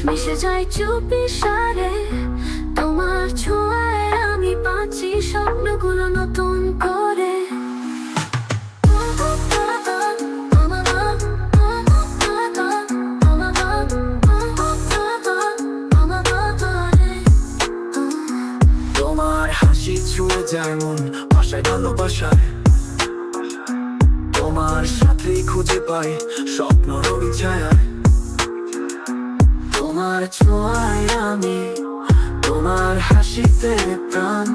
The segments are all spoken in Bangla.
মিশে যায় চুপি সারে। তোমার ছোঁয়ায় আমি বাঁচি স্বপ্নগুলো নতুন করে। তোমার হাসি ছুঁয়ে যায় মন ভাষায় ভালোবাসায়। তোমার সাথেই খুঁজে পাই স্বপ্ন রবি ছায়ায়। তোমার ছোঁয়ায় আমি, তোমার হাসিতে প্রাণ।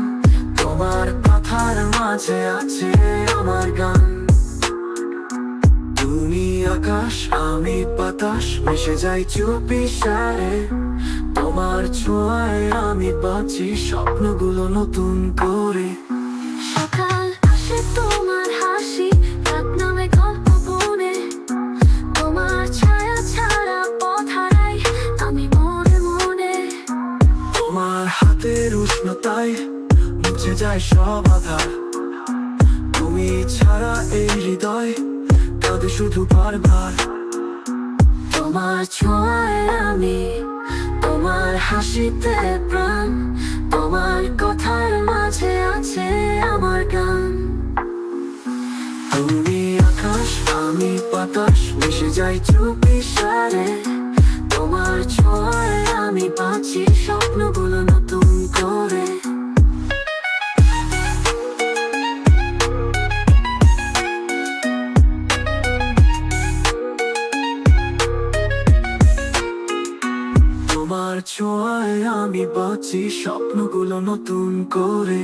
তোমার কথার মাঝে আছে আমার গান। তুমি আকাশ আমি বাতাস, মিশে যাই চুপি সারে। তোমার ছোঁয়ায় আমি বাঁচি স্বপ্নগুলো নতুন করে। সকাল আসে তোমার হাসি, রাত নামে গল্প বনে। তোমার ছায়া ছাড়া পথ হারাই আমি মনে মনে। তোমার হাতের উষ্ণতায় মুছে যায় সব আধার। তুমি ছাড়া এই হৃদয় কাঁদে শুধু বারবার। তোমার ছোঁয়ায় আমি, তোমার হাসিতে প্রাণ। তোমার কথার মাঝে আছে আমার গান। তুমি আকাশ আমি বাতাস, মিশে যাই চুপি সারে। তোমার ছোঁয়ায় আমি বাঁচি স্বপ্নগুলো নতুন করে। তোমার ছোঁয়ায় আমি বাঁচি স্বপ্নগুলো নতুন করে।